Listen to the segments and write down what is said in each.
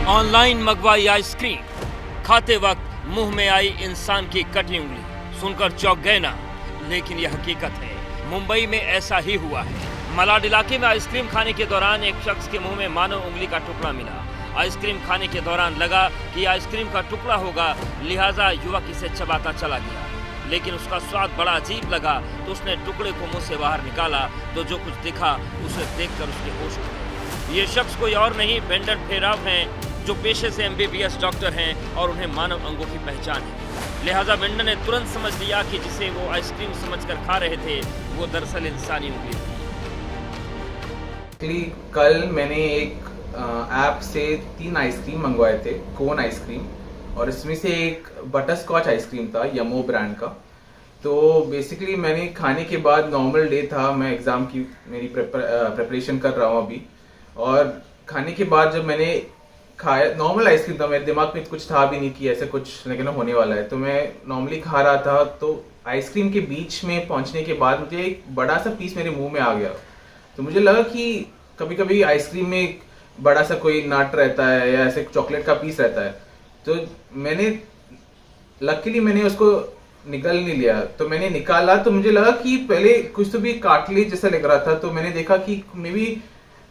Online मंगवाई ice cream, खाते वक्त मुंह में आई इंसान की कटी उंगली, सुनकर चौंक गए ना, लेकिन यह हकीकत है। मुंबई में ऐसा ही हुआ है। मलाड इलाके में आइसक्रीम खाने के दौरान एक शख्स के मुंह में मानव उंगली का टुकड़ा मिला। आइसक्रीम खाने के दौरान लगा कि आइसक्रीम का टुकड़ा होगा, लिहाजा युवक इसे चबाता चला गया, लेकिन उसका स्वाद बड़ा अजीब लगा तो उसने टुकड़े को मुंह से बाहर निकाला तो जो कुछ दिखा उसे देखकर उसके होश उड़ गए। ये शख्स कोई और नहीं, वेंडन फेराव हैं, जो पेशे से एमबीबीएस डॉक्टर हैं और उन्हें मानव अंगों की पहचान है। लिहाजा वेंडन ने तुरंत समझ लिया कि जिसे वो आइसक्रीम समझकर खा रहे थे वो दरअसल इंसानी उंगली थी। कल मैंने एक ऐप से 3 आइसक्रीम मंगवाए थे, कोन आइसक्रीम, और इसमें से एक बटर स्कॉच आइसक्रीम था यमो ब्रांड का। तो बेसिकली मैंने खाने के बाद, नॉर्मल डे था, मैं एग्जाम की मेरी प्रिपरेशन कर रहा हूँ अभी, और खाने के बाद जब मैंने खाया, नॉर्मल आइसक्रीम था, मेरे दिमाग में कुछ था भी नहीं कि ऐसे कुछ लेकिन होने वाला है, तो मैं नॉर्मली खा रहा था। तो आइसक्रीम के बीच में पहुंचने के बाद मुझे एक बड़ा सा पीस मेरे मुंह में आ गया। तो मुझे लगा कि कभी कभी आइसक्रीम में बड़ा सा कोई नट रहता है या ऐसे चॉकलेट का पीस रहता है, तो लकीली मैंने उसको निकल नहीं लिया। तो मैंने निकाला तो मुझे लगा कि पहले कुछ तो भी कार्टिलेज जैसा लग रहा था, तो मैंने देखा कि मे बी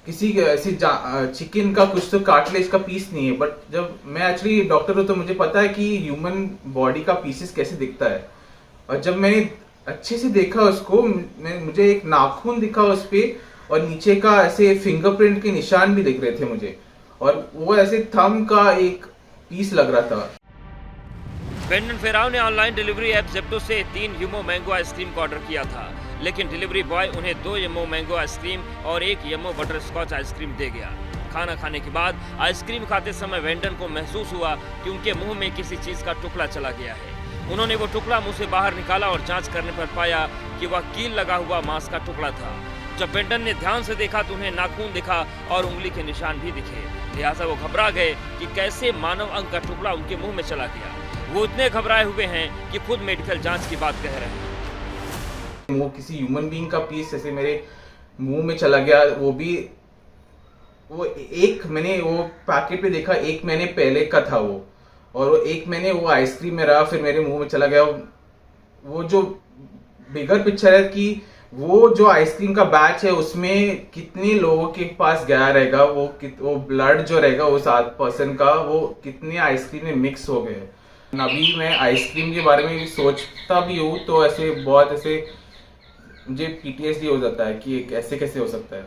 किसी ऐसी चिकन का कुछ तो कार्टिलेज का पीस नहीं है। बट जब मैं एक्चुअली डॉक्टर हूँ तो मुझे पता है कि ह्यूमन बॉडी का पीसेस कैसे दिखता है, और जब मैंने अच्छे से देखा उसको, मुझे एक नाखून दिखा उस पे, और नीचे का ऐसे फिंगरप्रिंट के निशान भी दिख रहे थे मुझे, और वो ऐसे थंब का एक पीस लग रहा था। वेंडन फेराव ने ऑनलाइन डिलीवरी ऐप ज़ेप्टो से 3 यमो मैंगो आइसक्रीम का ऑर्डर किया था, लेकिन डिलीवरी बॉय उन्हें 2 यमो मैंगो आइसक्रीम और 1 यमो बटर स्कॉच आइसक्रीम दे गया। खाना खाने के बाद आइसक्रीम खाते समय वेंडन को महसूस हुआ कि उनके मुंह में किसी चीज का टुकड़ा चला गया है। उन्होंने वो टुकड़ा मुंह से बाहर निकाला और जांच करने पर पाया कि वह कील लगा हुआ मांस का टुकड़ा था। जब वेंडन ने ध्यान से देखा तो उन्हें नाखून दिखा और उंगली के निशान भी दिखे। लिहाजा वो घबरा गए कि कैसे मानव अंग का टुकड़ा उनके मुंह में चला गया। वो इतने घबराए हुए हैं कि खुद मेडिकल जांच की बात कह रहे हैं। वो किसी ह्यूमन बीइंग का पीस ऐसे मेरे मुंह में चला गया। वो एक मैंने वो पैकेट पे देखा, एक मैंने पहले का था वो, और वो एक मैंने वो आइसक्रीम में रहा, फिर मेरे मुंह में चला गया। वो जो बिगर पिक्चर है कि वो जो आइसक्रीम का बैच है उसमें कितने लोगों के पास गया रहेगा, वो ब्लड जो रहेगा उस 8% का, वो कितने आइसक्रीम में मिक्स हो गए। अभी मैं आइसक्रीम के बारे में सोचता भी हूँ तो ऐसे बहुत ऐसे मुझे पीटीएसडी हो जाता है कि ऐसे कैसे हो सकता है।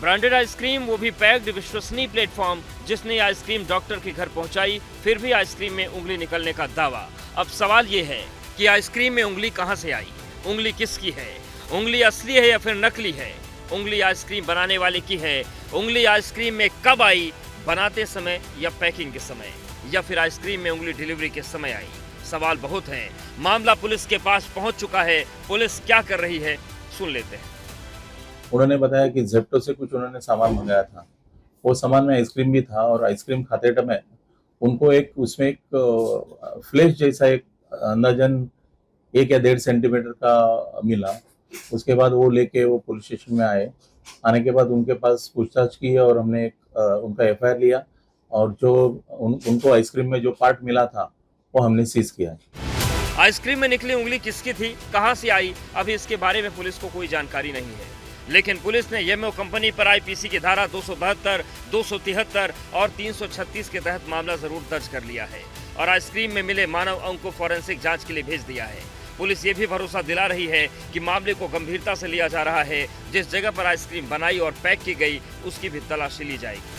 ब्रांडेड आइसक्रीम, वो भी पैक्ड विश्वसनीय प्लेटफॉर्म जिसने आइसक्रीम डॉक्टर के घर पहुंचाई, फिर भी आइसक्रीम में उंगली निकलने का दावा। अब सवाल ये है कि आइसक्रीम में उंगली कहां से आई, उंगली किसकी है, उंगली असली है या फिर नकली है, उंगली आइसक्रीम बनाने वाले की है, उंगली आइसक्रीम में कब आई, बनाते समय या पैकिंग के समय, या फिर आइसक्रीम में उंगली डिलीवरी के समय आई। सवाल बहुत हैं। मामला पुलिस के पास पहुंच चुका है। पुलिस क्या कर रही है, सुन लेते हैं। उन्होंने बताया कि ज़ेप्टो से कुछ उन्होंने सामान मंगाया था, वो सामान में आइसक्रीम भी था, और आइसक्रीम खाते समय उनको उसमें एक फ्लैश जैसा एक अंदाजन 1 या 1.5 सेंटीमीटर का मिला। उसके बाद वो लेके वो पुलिस स्टेशन में आए। आने के बाद उनके पास पूछताछ की और हमने उनका एफआईआर लिया, और जो उनको आइसक्रीम में जो पार्ट मिला था वो हमने सीज किया है। आइसक्रीम में निकली उंगली किसकी थी, कहां से आई, अभी इसके बारे में पुलिस को कोई जानकारी नहीं है, लेकिन पुलिस ने येमो कंपनी पर आईपीसी की धारा 272, 273 और 336 के तहत मामला जरूर दर्ज कर लिया है और आइसक्रीम में मिले मानव अंग को फॉरेंसिक जांच के लिए भेज दिया है। पुलिस ये भी भरोसा दिला रही है कि मामले को गंभीरता से लिया जा रहा है। जिस जगह पर आइसक्रीम बनाई और पैक की गई उसकी भी तलाशी ली जाएगी।